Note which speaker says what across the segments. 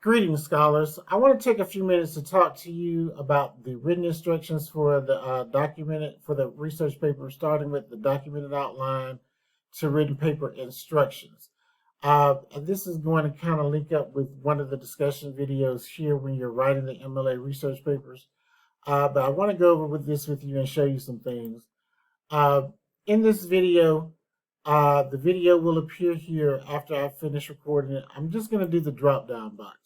Speaker 1: Greetings, scholars. I want to take a few minutes to talk to you about the written instructions for the research paper, starting with the documented outline to written paper instructions. And this is going to kind of link up with one of the discussion videos here when you're writing the MLA research papers. But I want to go over with this with you and show you some things. Uh, in this video, the video will appear here after I finish recording it. I'm just going to do the drop down box.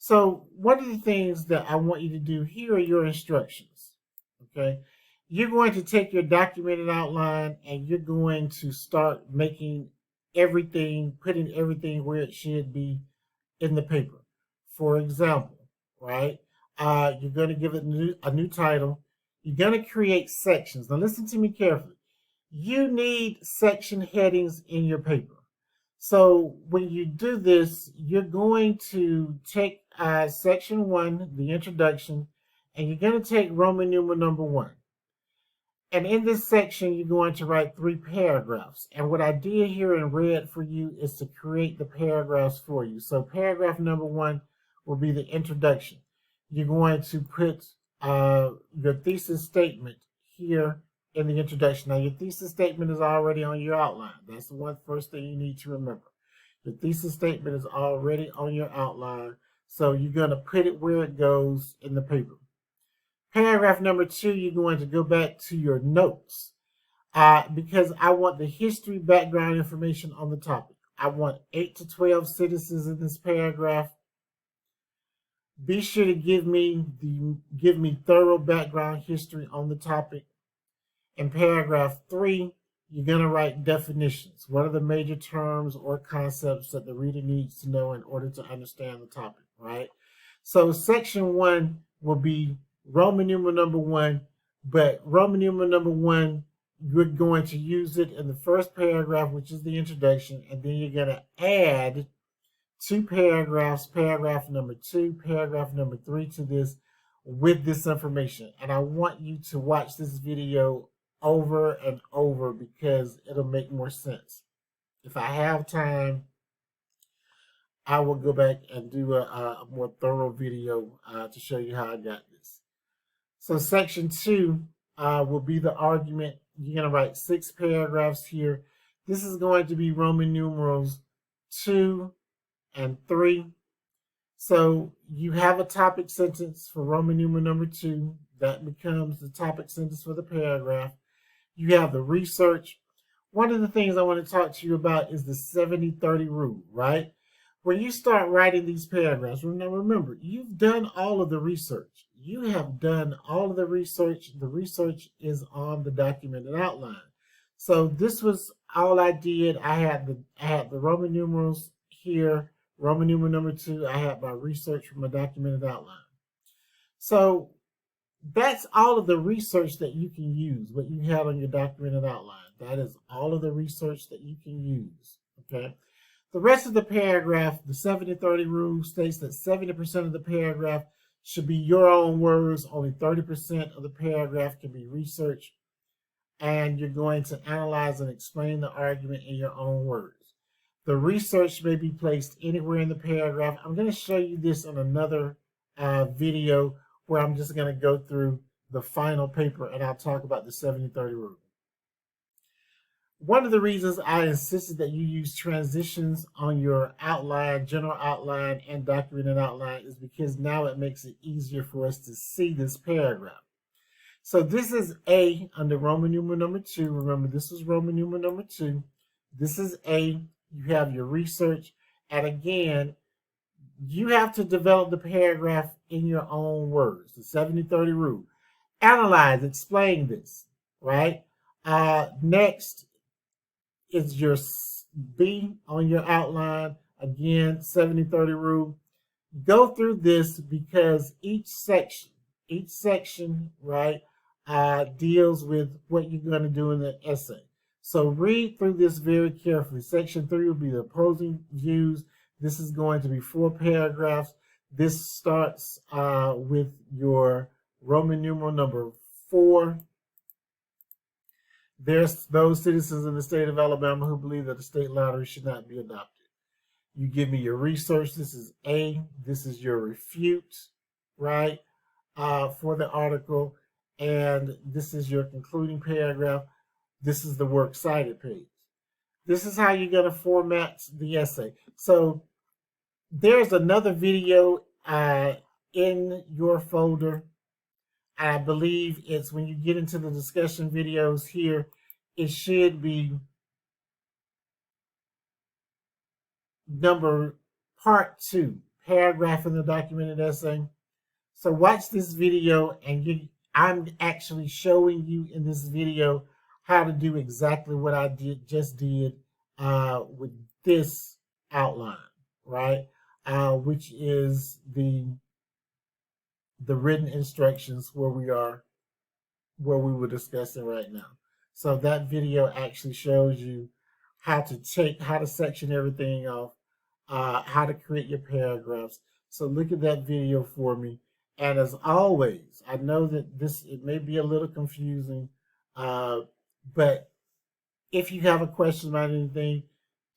Speaker 1: So one of the things that I want you to do, here are your instructions. Okay, you're going to take your documented outline and you're going to start making everything, putting everything where it should be in the paper. For example, right, you're going to give it a new title. You're going to create sections. Now listen to me carefully. You need section headings in your paper. So when you do this, you're going to take section 1, the introduction, and you're going to take Roman numeral number 1. And in this section, you're going to write 3 paragraphs. And what I did here in red for you is to create the paragraphs for you. So paragraph number 1 will be the introduction. You're going to put your thesis statement here in the introduction. Now, your thesis statement is already on your outline. That's the first thing you need to remember. The thesis statement is already on your outline, so you're going to put it where it goes in the paper. Paragraph number 2, you're going to go back to your notes because I want the history background information on the topic. I want 8 to 12 sentences in this paragraph. Be sure to give me thorough background history on the topic. In paragraph 3, you're going to write definitions. What are the major terms or concepts that the reader needs to know in order to understand the topic, right? So section 1 will be Roman numeral number 1, but Roman numeral number 1, you're going to use it in the first paragraph, which is the introduction, and then you're going to add 2 paragraphs, paragraph number 2, paragraph number 3 to this with this information. And I want you to watch this video over and over because it'll make more sense. If I have time, I will go back and do a more thorough video to show you how I got this. So section 2 will be the argument. You're going to write 6 paragraphs here. This is going to be Roman numerals 2 and 3. So you have a topic sentence for Roman numeral number 2. That becomes the topic sentence for the paragraph. You have the research. One of the things I want to talk to you about is the 70-30 rule, right? When you start writing these paragraphs, remember, you've done all of the research. You have done all of the research. The research is on the documented outline. So this was all I did. I had the Roman numerals here. Roman numeral number 2, I had my research from my documented outline. So that's all of the research that you can use, what you had on your documented outline. That is all of the research that you can use, okay? The rest of the paragraph, the 70-30 rule, states that 70% of the paragraph should be your own words. Only 30% of the paragraph can be research. And you're going to analyze and explain the argument in your own words. The research may be placed anywhere in the paragraph. I'm going to show you this in another video where I'm just going to go through the final paper and I'll talk about the 70-30 rule. One of the reasons I insisted that you use transitions on your outline, general outline, and documented outline is because now it makes it easier for us to see this paragraph. So this is A under Roman numeral number 2. Remember, this is Roman numeral number 2. This is A. You have your research. And again, you have to develop the paragraph in your own words, the 70-30 rule. Analyze, explain this, right? Next is your B on your outline. Again, 70-30 rule. Go through this because each section, right, deals with what you're going to do in the essay. So read through this very carefully. Section 3 will be the opposing views. This is going to be 4 paragraphs. This starts with your Roman numeral number 4. There's those citizens in the state of Alabama who believe that the state lottery should not be adopted. You give me your research. This is A. This is your refute, right, for the article. And this is your concluding paragraph. This is the works cited page. This is how you're going to format the essay. So there's another video in your folder. I believe it's when you get into the discussion videos here, it should be part 2, paragraph in the documented essay. So watch this video, and I'm actually showing you in this video how to do exactly what I just did with this outline, right? Which is the written instructions where we were discussing right now. So that video actually shows you how to section everything off, how to create your paragraphs. So look at that video for me. And as always, I know that it may be a little confusing, but if you have a question about anything,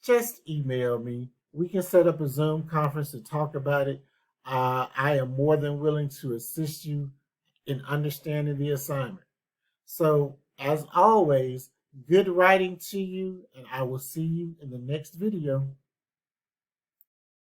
Speaker 1: just email me. We can set up a Zoom conference to talk about it. I am more than willing to assist you in understanding the assignment. So, as always, good writing to you, and I will see you in the next video.